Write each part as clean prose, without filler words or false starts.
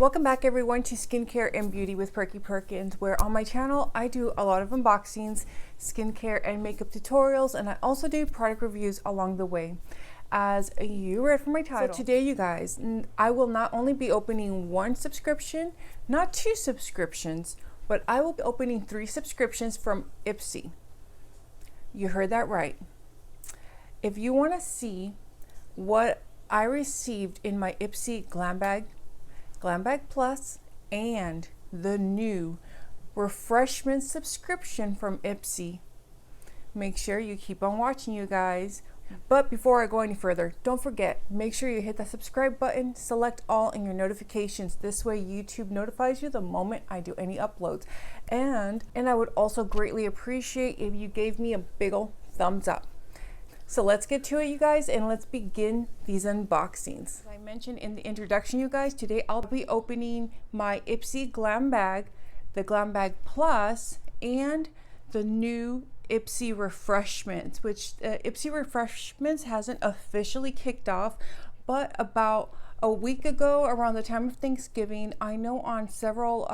Welcome back everyone to Skincare and Beauty with Perkiperkins, where on my channel I do a lot of unboxings, skincare and makeup tutorials, and I also do product reviews along the way. As you read from my title, so today you guys, I will not only be opening one subscription, not two subscriptions, but I will be opening 3 subscriptions from Ipsy. You heard that right. If you want to see what I received in my Ipsy Glam Bag Plus, and the new Refreshment subscription from Ipsy, make sure you keep on watching, you guys. But before I go any further, don't forget, make sure you hit that subscribe button, select all in your notifications. This way YouTube notifies you the moment I do any uploads. And I would also greatly appreciate if you gave me a big ol' thumbs up. So let's get to it, you guys, and let's begin these unboxings. As I mentioned in the introduction, you guys, today I'll be opening my Ipsy Glam Bag, the Glam Bag Plus, and the new Ipsy Refreshments, which Ipsy Refreshments hasn't officially kicked off, but about a week ago, around the time of Thanksgiving, I know on several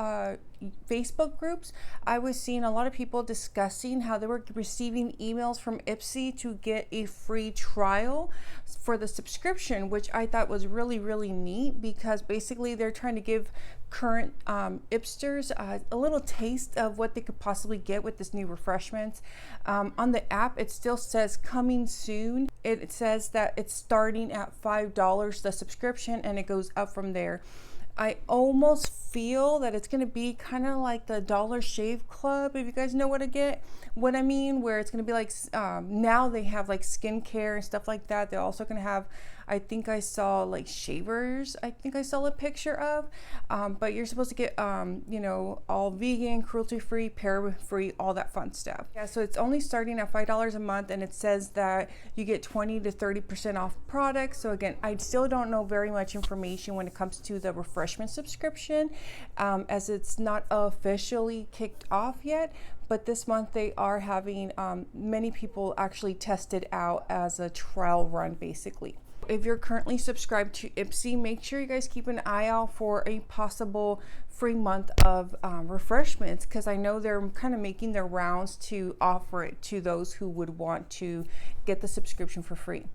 Facebook groups, I was seeing a lot of people discussing how they were receiving emails from Ipsy to get a free trial for the subscription, which I thought was really, really neat, because basically they're trying to give current Ipsters a little taste of what they could possibly get with this new Refreshments. On the app, it still says coming soon. It says that it's starting at $5 the subscription, and it goes up from there. I almost feel that it's going to be kind of like the Dollar Shave Club, if you guys know what I mean, where it's going to be like, now they have like skincare and stuff like that. They're also going to have, I think I saw like shavers, I think I saw a picture of, but you're supposed to get, you know, all vegan, cruelty-free, paraben-free, all that fun stuff. Yeah, so it's only starting at $5 a month, and it says that you get 20 to 30% off products. So again, I still don't know very much information when it comes to the Refreshment subscription, as it's not officially kicked off yet. But this month they are having many people actually test it out as a trial run, basically. If you're currently subscribed to Ipsy, make sure you guys keep an eye out for a possible free month of Refreshments, because I know they're kind of making their rounds to offer it to those who would want to get the subscription for free.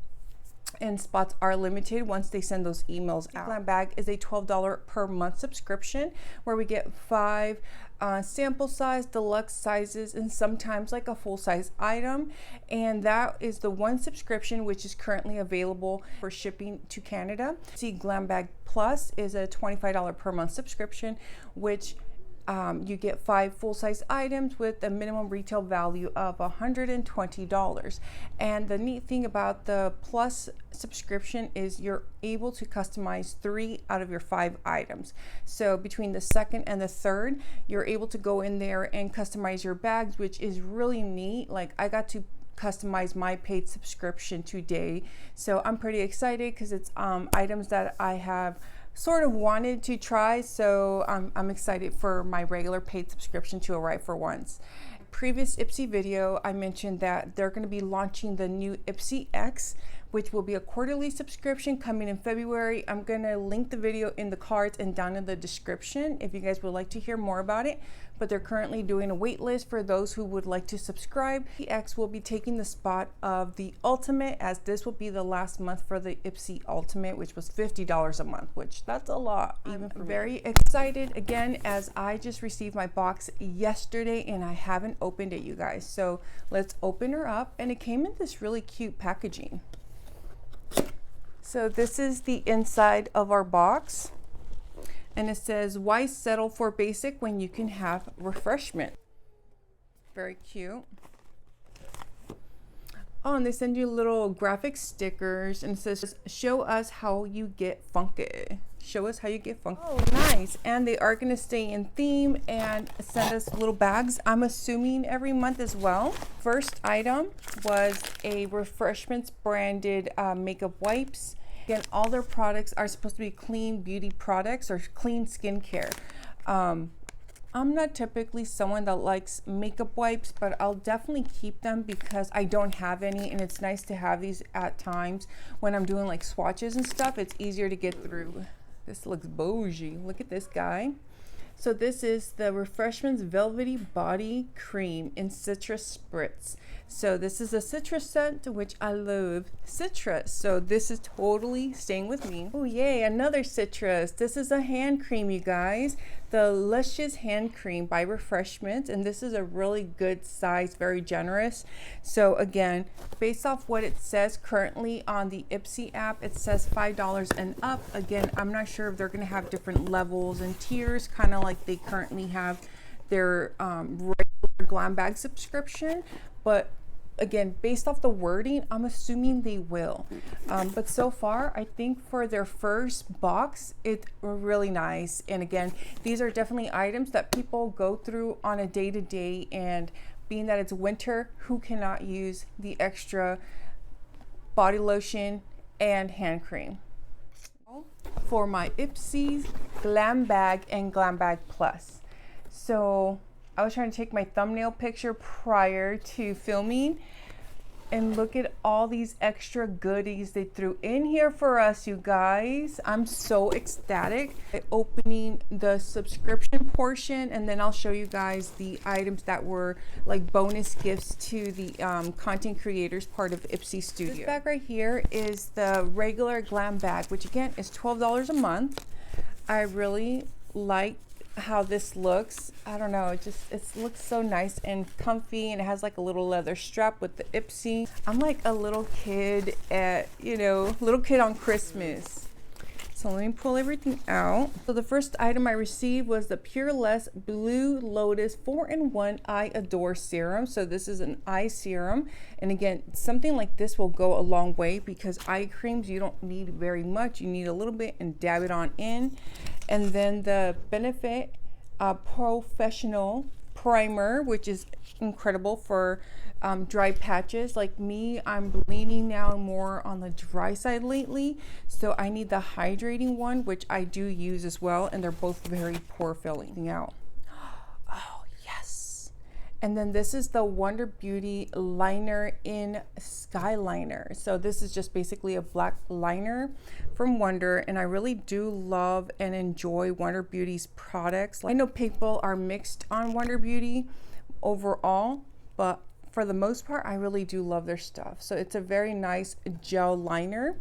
And spots are limited once they send those emails out. Glam Bag is a $12 per month subscription, where we get 5 sample size, deluxe sizes, and sometimes like a full size item. And that is the one subscription which is currently available for shipping to Canada. See, Glam Bag Plus is a $25 per month subscription, which you get 5 full-size items with a minimum retail value of $120. And the neat thing about the Plus subscription is you're able to customize 3 out of your 5 items. So between the second and the third, you're able to go in there and customize your bags, which is really neat. Like, I got to customize my paid subscription today, so I'm pretty excited because it's items that I have sort of wanted to try, so I'm excited for my regular paid subscription to arrive for once. Previous Ipsy video, I mentioned that they're going to be launching the new Ipsy X, which will be a quarterly subscription coming in February. I'm going to link the video in the cards and down in the description if you guys would like to hear more about it. But they're currently doing a wait list for those who would like to subscribe. The X will be taking the spot of the Ultimate, as this will be the last month for the Ipsy Ultimate, which was $50 a month, which that's a lot. I'm very excited again, as I just received my box yesterday and I haven't opened it, you guys. So let's open her up, and it came in this really cute packaging. So this is the inside of our box, and it says, why settle for basic when you can have refreshment? Very cute. Oh, and they send you little graphic stickers, and it says, show us how you get funky. Show us how you get funky. Oh, nice. And they are going to stay in theme and send us little bags, I'm assuming every month as well. First item was a Refreshments branded makeup wipes. Again, all their products are supposed to be clean beauty products or clean skincare. I'm not typically someone that likes makeup wipes, but I'll definitely keep them because I don't have any, and it's nice to have these at times when I'm doing like swatches and stuff. It's easier to get through This looks bougie. Look at this guy. So this is the Refreshments Velvety Body Cream in Citrus Spritz. So this is a citrus scent, which I love citrus. So this is totally staying with me. Oh yay, another citrus. This is a hand cream, you guys. The Luscious Hand Cream by Refreshments. And this is a really good size, very generous. So again, based off what it says currently on the Ipsy app, it says $5 and up. Again, I'm not sure if they're gonna have different levels and tiers, kind of like they currently have their regular Glam Bag subscription. But again, based off the wording, I'm assuming they will. But so far, I think for their first box, it's really nice. And again, these are definitely items that people go through on a day-to-day, and being that it's winter, who cannot use the extra body lotion and hand cream? For my Ipsy Glam Bag and Glam Bag Plus. So I was trying to take my thumbnail picture prior to filming, and look at all these extra goodies they threw in here for us, you guys. I'm so ecstatic. Opening the subscription portion, and then I'll show you guys the items that were like bonus gifts to the content creators part of Ipsy Studio. This bag right here is the regular Glam Bag, which again is $12 a month. I really like how this looks. I don't know, it looks so nice and comfy, and it has like a little leather strap with the Ipsy. I'm like a little kid at, little kid on Christmas. So let me pull everything out. So the first item I received was the Pure Less Blue Lotus 4-in-1 Eye Adore Serum. So this is an eye serum. And again, something like this will go a long way, because eye creams, you don't need very much. You need a little bit and dab it on in. And then the Benefit Professional Primer, which is incredible for dry patches. Like me, I'm leaning now more on the dry side lately, so I need the hydrating one, which I do use as well, and they're both very pore filling out. Oh yes. And then this is the Wonder Beauty Liner in Skyliner. So this is just basically a black liner from Wonder, and I really do love and enjoy Wonder Beauty's products. I know people are mixed on Wonder Beauty overall, but for the most part, I really do love their stuff. So it's a very nice gel liner.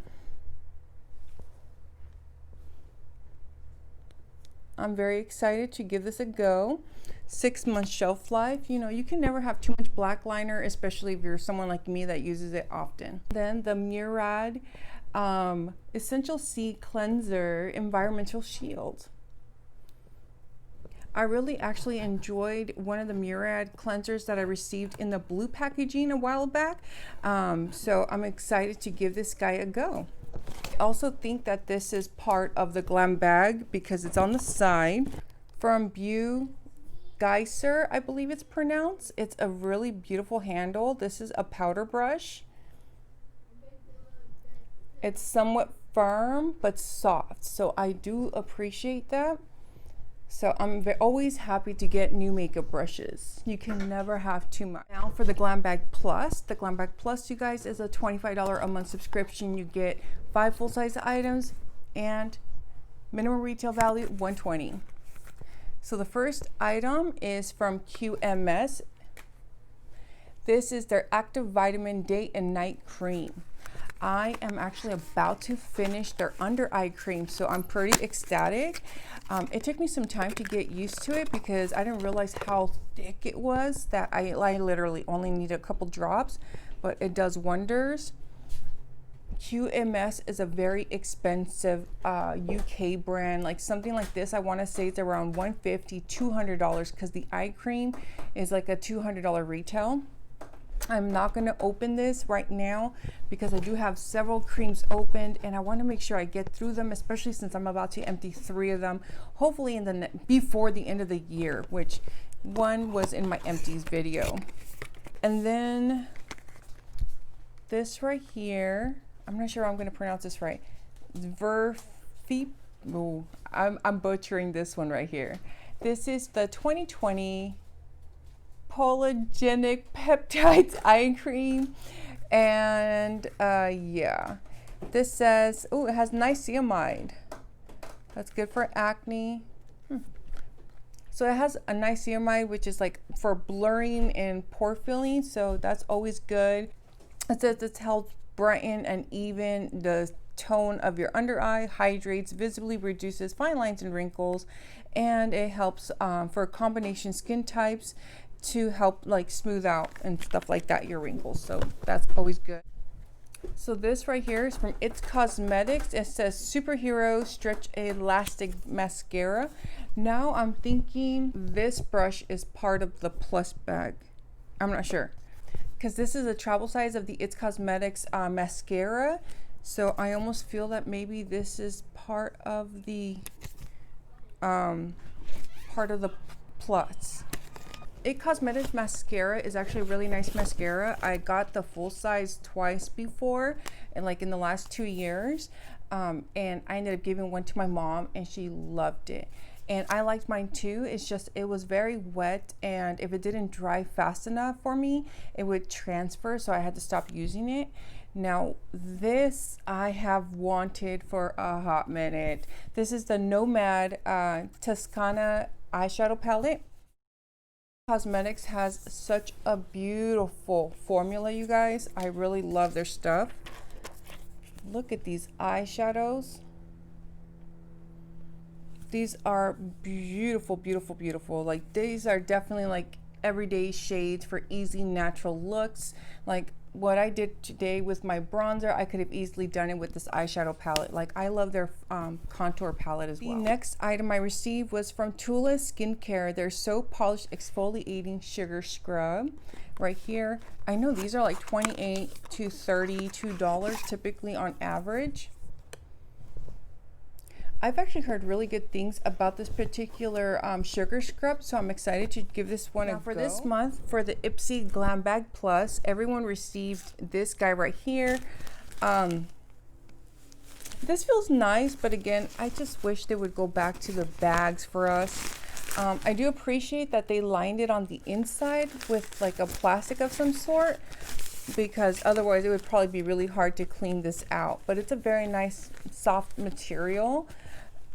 I'm very excited to give this a go. 6 months shelf life. You can never have too much black liner, especially if you're someone like me that uses it often. Then the Murad Essential C Cleanser Environmental Shield. I really actually enjoyed one of the Murad cleansers that I received in the blue packaging a while back. So I'm excited to give this guy a go. I also think that this is part of the Glam Bag because it's on the side. From Beau, Gâchis, I believe it's pronounced. It's a really beautiful handle. This is a powder brush. It's somewhat firm but soft, so I do appreciate that. So I'm always happy to get new makeup brushes. You can never have too much. Now for the Glam Bag Plus. The Glam Bag Plus, you guys, is a $25 a month subscription. You get 5 full-size items and minimum retail value $120. So the first item is from QMS. This is their Active Vitamin Day and Night Cream. I am actually about to finish their under eye cream, so I'm pretty ecstatic. It took me some time to get used to it because I didn't realize how thick it was, that I literally only need a couple drops, but it does wonders. QMS is a very expensive UK brand. Like something like this, I want to say it's around $150, $200 because the eye cream is like a $200 retail. I'm not going to open this right now because I do have several creams opened and I want to make sure I get through them, especially since I'm about to empty 3 of them, hopefully before the end of the year, which one was in my empties video. And then this right here, I'm not sure I'm going to pronounce this right. Veriphy. Oh, I'm butchering this one right here. This is the 2020 Polygenic Peptides eye cream, and yeah, this says, oh, it has niacinamide. That's good for acne. So it has a niacinamide, which is like for blurring and pore filling, so that's always good. It says it helps brighten and even the tone of your under eye, hydrates, visibly reduces fine lines and wrinkles, and it helps for combination skin types to help like smooth out and stuff like that your wrinkles, so that's always good. So this right here is from Ipsy Cosmetics. It says Superhero Stretch Elastic Mascara. Now I'm thinking this brush is part of the plus bag. I'm not sure, because this is a travel size of the Ipsy Cosmetics mascara. So I almost feel that maybe this is part of the plus. Ipsy Cosmetics mascara is actually a really nice mascara. I got the full size twice before, and like in the last 2 years, and I ended up giving one to my mom and she loved it. And I liked mine too. It's just, it was very wet, and if it didn't dry fast enough for me, it would transfer, so I had to stop using it. Now this I have wanted for a hot minute. This is the Nomad Toscana eyeshadow palette. Cosmetics has such a beautiful formula, you guys. I really love their stuff. Look at these eyeshadows. These are beautiful, beautiful, beautiful. Like, these are definitely like everyday shades for easy natural looks. Like what I did today with my bronzer, I could have easily done it with this eyeshadow palette. Like, I love their contour palette as well. The next item I received was from Tula Skincare. Their So Polished Exfoliating Sugar Scrub right here. I know these are like $28 to $32 typically on average. I've actually heard really good things about this particular sugar scrub, so I'm excited to give this one a go. For this month, for the Ipsy Glam Bag Plus, everyone received this guy right here. This feels nice, but again, I just wish they would go back to the bags for us. I do appreciate that they lined it on the inside with like a plastic of some sort, because otherwise it would probably be really hard to clean this out. But it's a very nice soft material.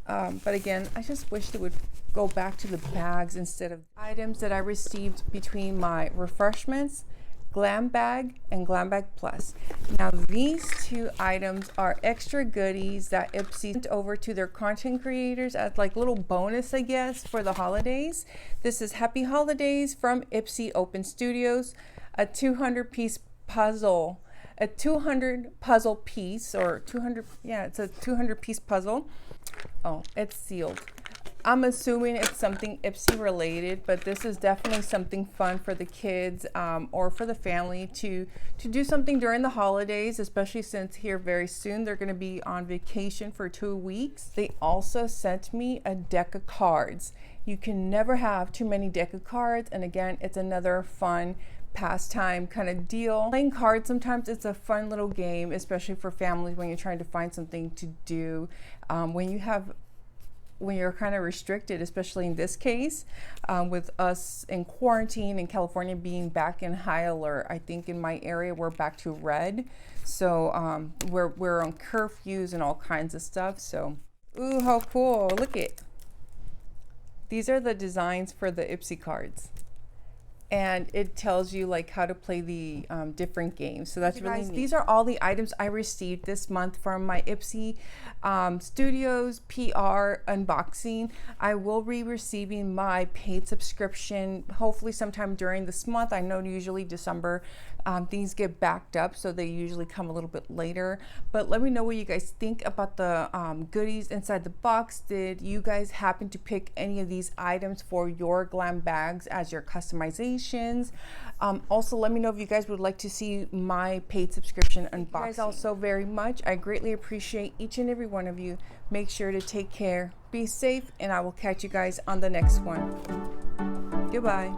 But again, I just wish they would go back to the bags instead of items that I received between my Refreshments, Glam Bag, and Glam Bag Plus. Now these two items are extra goodies that Ipsy sent over to their content creators as like little bonus, I guess, for the holidays. This is Happy Holidays from Ipsy Open Studios, a 200-piece puzzle. A 200 puzzle piece, or 200, yeah, it's a 200-piece puzzle. Oh, it's sealed. I'm assuming it's something Ipsy related, but this is definitely something fun for the kids or for the family to do something during the holidays, especially since here very soon they're going to be on vacation for 2 weeks. They also sent me a deck of cards. You can never have too many deck of cards, and again, it's another fun pastime kind of deal. Playing cards, sometimes it's a fun little game, especially for families when you're trying to find something to do when you're kind of restricted, especially in this case with us in quarantine in California being back in high alert. I think in my area we're back to red, so we're on curfews and all kinds of stuff. So ooh, how cool. Look it, these are the designs for the Ipsy cards, and it tells you like how to play the different games. So that's really neat. These are all the items I received this month from my Ipsy Studios PR unboxing. I will be receiving my paid subscription hopefully sometime during this month. I know usually December things get backed up, so they usually come a little bit later. But let me know what you guys think about the goodies inside the box. Did you guys happen to pick any of these items for your glam bags as your customizations? Also, let me know if you guys would like to see my paid subscription unboxing. Thank you guys all so very much. I greatly appreciate each and every one of you. Make sure to take care, be safe, and I will catch you guys on the next one. Goodbye.